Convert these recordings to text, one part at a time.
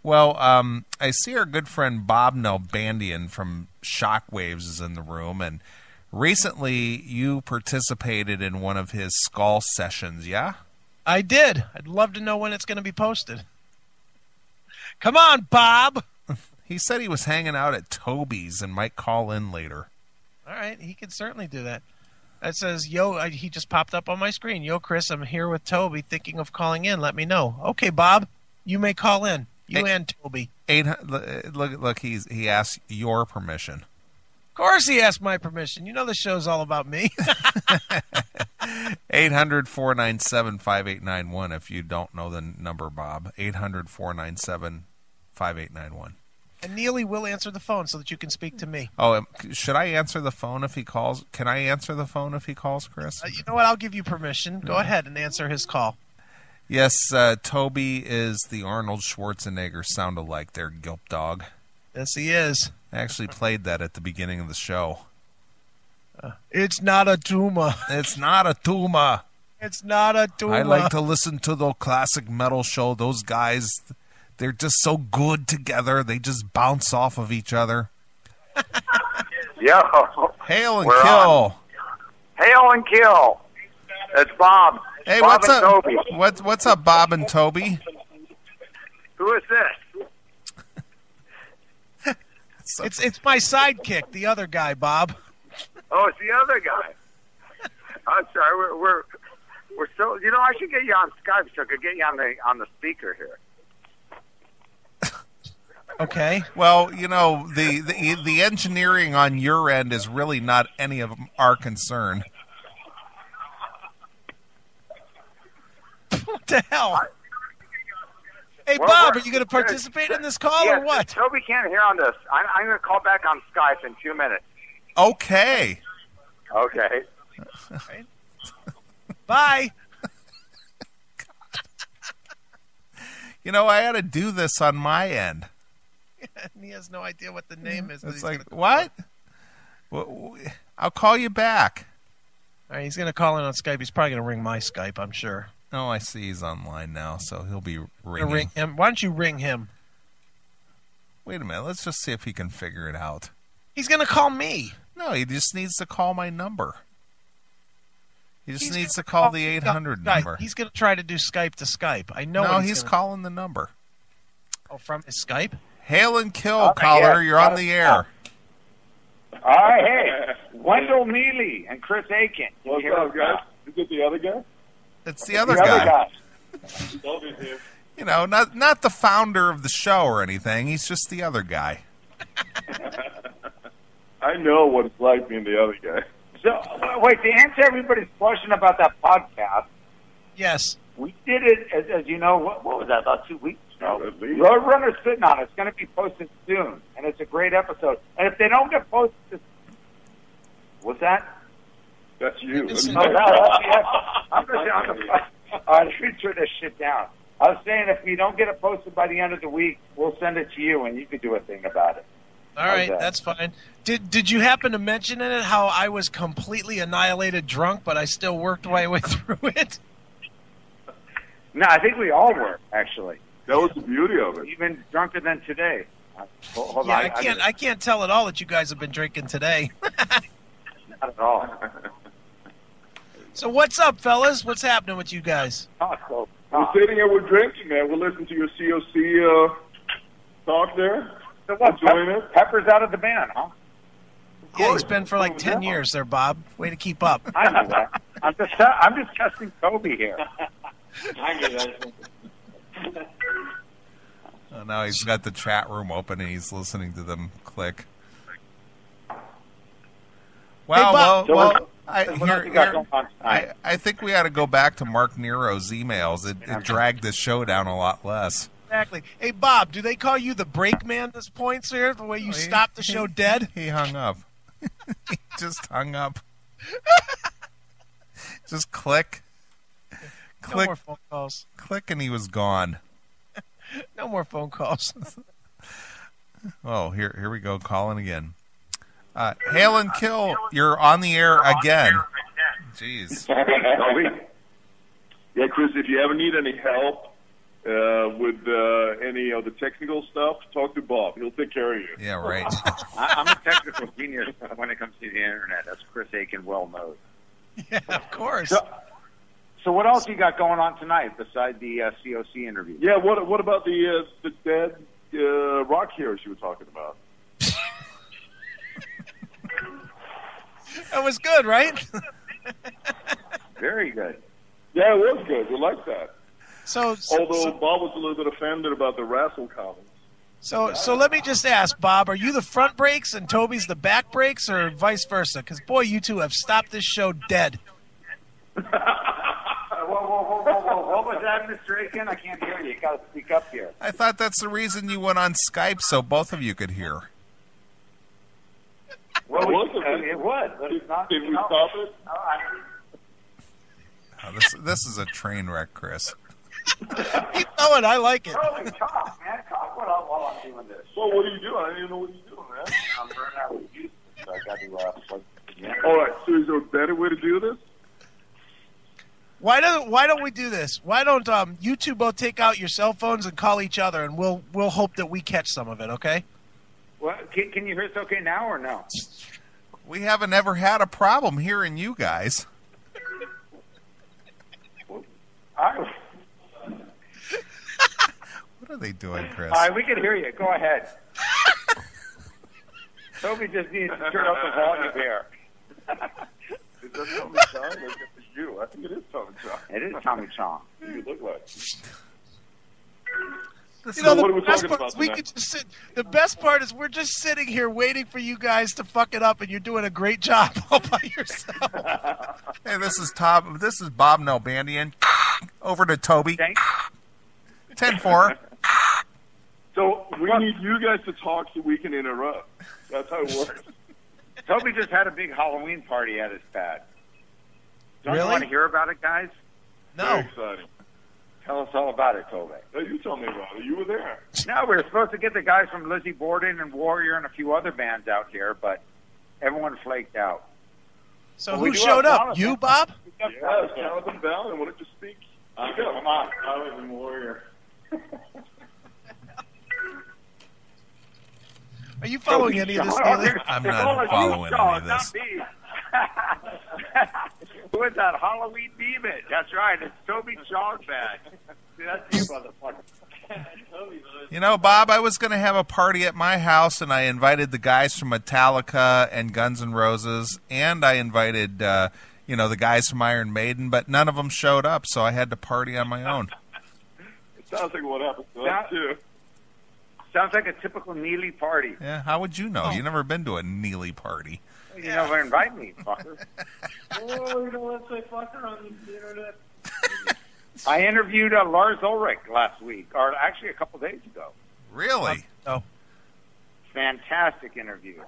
Well, I see our good friend Bob Nalbandian from Shockwaves is in the room, and recently you participated in one of his skull sessions, yeah? I did. I'd love to know when it's going to be posted. Come on, Bob! He said he was hanging out at Toby's and might call in later. All right, he could certainly do that. It says, yo, he just popped up on my screen. Yo, Chris, I'm here with Toby, thinking of calling in. Let me know. Okay, Bob, you may call in. You and Toby. Look, he asked your permission. Of course he asked my permission. You know the show's all about me. 800-497-5891 if you don't know the number, Bob. 800-497-5891. And Neeley will answer the phone so that you can speak to me. Oh, should I answer the phone if he calls? Can I answer the phone if he calls, Chris? You know what? I'll give you permission. Go ahead and answer his call. Yes, Toby is the Arnold Schwarzenegger sound-alike there, Gilp Dog. Yes, he is. I actually played that at the beginning of the show. It's not a tumor. It's not a tumor. It's not a tumor. I like to listen to the classic metal show. Those guys, they're just so good together. They just bounce off of each other. Yo. Hail and kill. On. Hail and kill. It's Bob. Hey, Bob what's and up? Toby. What's up, Bob and Toby? Who is this? It's my sidekick, the other guy, Bob. Oh, it's the other guy. I'm sorry. We're so. You know, I should get you on Skype so I could get you on the speaker here. Okay. Well, you know, the engineering on your end is really not any of our concern. What the hell? Hey, Well, Bob, are you going to participate in this call or what? Toby can't hear on this. I'm going to call back on Skype in 2 minutes. Okay. Okay. Right. Bye. You know, I had to do this on my end. And he has no idea what the name is. It's like, what? I'll call you back. All right, he's going to call in on Skype. He's probably going to ring my Skype, I'm sure. Oh, I see he's online now, so he'll be ringing. Ring him. Why don't you ring him? Wait a minute. Let's just see if he can figure it out. He's going to call me. No, he just needs to call my number. He just needs to call the 800 number. He's going to try to do Skype to Skype. I know. No, he's calling the number. Oh, from his Skype? Hail and kill, caller. You're on the air. All right, hey. Wendell Neeley and Chris-akin. What's up, guys? Is it the other guy? It's the other guy. You know, not the founder of the show or anything. He's just the other guy. I know what it's like being the other guy. So, wait, to answer everybody's question about that podcast, yes, we did it, as you know, what was that, about 2 weeks ago? Roadrunner's sitting on it. It's going to be posted soon, and it's a great episode. And if they don't get posted, what's that? That's you. I'm just let me turn this shit down. I was saying if we don't get it posted by the end of the week, we'll send it to you, and you can do a thing about it. All right, that's fine. Did you happen to mention in it how I was completely annihilated drunk, but I still worked my way through it? No, I think we all were, actually. That was the beauty of it. Even drunker than today. Hold yeah, on. I can't tell at all that you guys have been drinking today. Not at all. So what's up, fellas? What's happening with you guys? We're sitting here, we're drinking, man. We're listening to your COC talk there. So what? Pepper's out of the band, huh? Yeah, he's been for like 10 years there, Bob. Way to keep up. I know that. I'm just testing Toby here. I knew that. Oh, now he's got the chat room open and he's listening to them click. Well, I think we ought to go back to Mark Nero's emails. It dragged the show down a lot less. Exactly. Hey, Bob, do they call you the break man at this point, sir? The way you stopped the show dead? He hung up. He just hung up. Just click. No more phone calls. Click, and he was gone. No more phone calls. Oh, here we go. Calling again. Hail and kill. You're on the air again. Jeez. Yeah, Chris, if you ever need any help with any of the technical stuff, talk to Bob. He'll take care of you. Yeah, right. I'm a technical genius when it comes to the internet. That's chris-akin well knows. Yeah, of course. So what else you got going on tonight besides the COC interview? Yeah, what about the dead rock heroes you were talking about? That was good, right? Very good. Yeah, it was good. We liked that. Although Bob was a little bit offended about the wrestle comments. So let me just ask, Bob, are you the front brakes and Toby's the back brakes, or vice versa? Because, boy, you two have stopped this show dead. Whoa. What was that, Mr. Akin? I can't hear you. You got to speak up here. I thought that's the reason you went on Skype, so both of you could hear. Well, it was. But it's not, Did we stop it? This is a train wreck, Chris. Keep going. I like it. Talk, man. Talk while I'm doing this. Well, what are you doing? I don't even know what you're doing, man. I'm burning out with juice, so I got to plug it in. All right, so is there a better way to do this? Why don't we do this? Why don't you two both take out your cell phones and call each other, and we'll hope that we catch some of it, okay? Well, can you hear us okay now or no? We haven't ever had a problem hearing you guys. What are they doing, Chris? All right, we can hear you. Go ahead. Toby just needs to turn up the volume there. Is that Tommy Chong? Look at you. I think it is Tommy Chong. It is Tommy Chong. What do you look like? You know, what are we the best talking part about is we tonight? could just sit. The best part is we're just sitting here waiting for you guys to fuck it up, and you're doing a great job all by yourself. Hey, this is Tom. This is Bob Nalbandian. Over to Toby. Thanks. 10-4. So we need you guys to talk so we can interrupt. That's how it works. Toby just had a big Halloween party at his pad. Don't Really? you want to hear about it, guys? No. Very exciting. Tell us all about it, Toby. No, you tell me about it. You were there. No, we were supposed to get the guys from Lizzie Borden and Warrior and a few other bands out here, but everyone flaked out. So Well, who we do showed have up? You, Bob? Yeah, Jonathan Ballin, why don't you speak? Come on. I was in Warrior. Are you following any of this? Oh, Neely? I'm not following any of this. Who is that? Halloween Demon. That's right. It's Toby Chong band. That's you, motherfucker. You know, Bob, I was going to have a party at my house, and I invited the guys from Metallica and Guns N' Roses, and I invited, the guys from Iron Maiden, but none of them showed up, so I had to party on my own. It sounds like what happened to us, too. Sounds like a typical Neeley party. Yeah, how would you know? You've never been to a Neeley party. You never invite me, fucker. Oh, you don't want to say fucker on the internet. I interviewed Lars Ulrich last week, or actually a couple days ago. Really? Oh. Fantastic interview.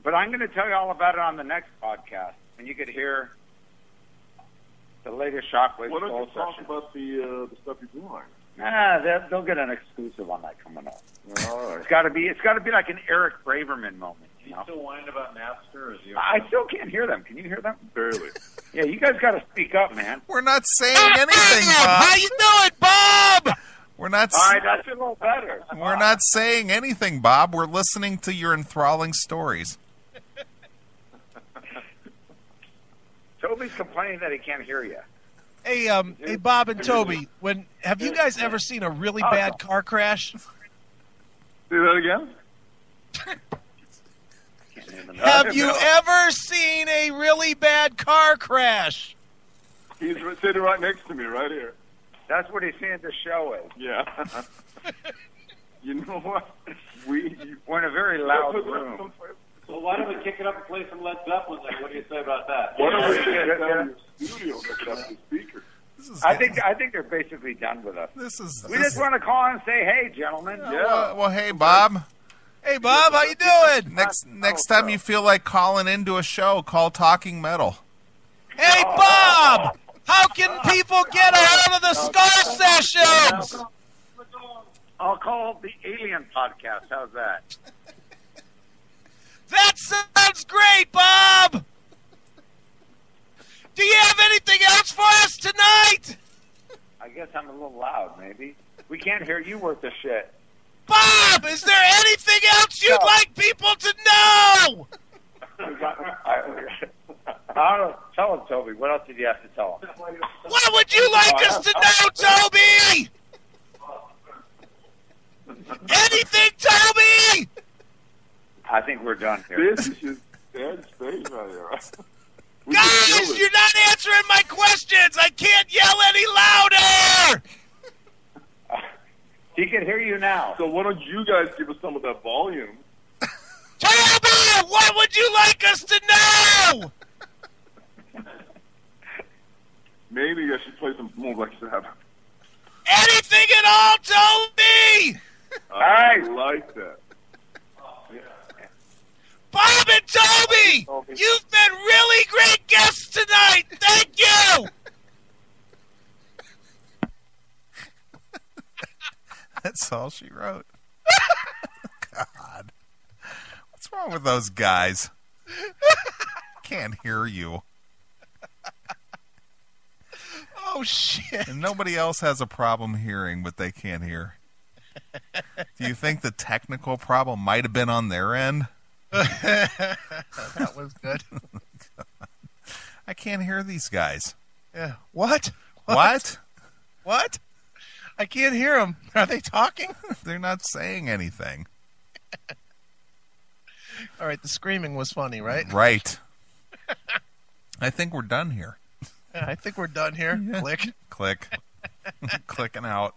But I'm going to tell you all about it on the next podcast, and you could hear the latest Shockwave Why don't Soul you talk session. about the stuff you're doing? They'll get an exclusive on that coming up. All right. It's got to be like an Eric Braverman moment. You know? Still whining about Napster? Or is he I still can't hear them. Can you hear them? Barely. Yeah, you guys got to speak up, man. We're not saying anything, Bob. How you doing, Bob? We're not. All right, that's a little better. We're not saying anything, Bob. We're listening to your enthralling stories. Toby's complaining that he can't hear you. Hey, Bob and Toby. Have you guys ever seen a really bad car crash? Say that again? Have you ever seen a really bad car crash? He's sitting right next to me, right here. That's what he's saying the show is. Yeah. You know what? We're in a very loud room. Well, why don't we kick it up and play some Led Zeppelin then? What do you say about that? Why don't we get down your studio and hook it up to the speaker? I think they're basically done with us. We just want to call and say, hey, gentlemen. Yeah. Well, hey, Bob. Hey, Bob, how you doing? Next time you feel like calling into a show, call Talking Metal. Hey, Bob! How can people get a hold of the Scar Sessions? I'll call the Alien Podcast. How's that? That sounds great, Bob! Do you have anything else for us tonight? I I guess I'm a little loud, maybe. We can't hear you worth a shit. Bob, is there anything else you'd like people to know? I don't know. Tell him, Toby. What else did you have to tell him? What would you like us to know, Toby? Anything, Toby? I think we're done here. This is just dead space right here. Guys, you're not answering my questions. I can't yell any louder. He can hear you now. So why don't you guys give us some of that volume? Toby, what would you like us to know? Maybe I should play some more Black Sabbath. Anything at all, Toby? I like that. Bob and Toby, you've been really great guests tonight. Thank you. That's all she wrote. God. What's wrong with those guys? Can't hear you. Oh, shit. And nobody else has a problem hearing, but they can't hear. Do you think the technical problem might have been on their end? That was good. I can't hear these guys. Yeah. What? What? What? I can't hear them. Are they talking? They're not saying anything. All right, the screaming was funny, right? Right. I think we're done here. Yeah, I think we're done here. Yeah. Click. Click. Clicking out.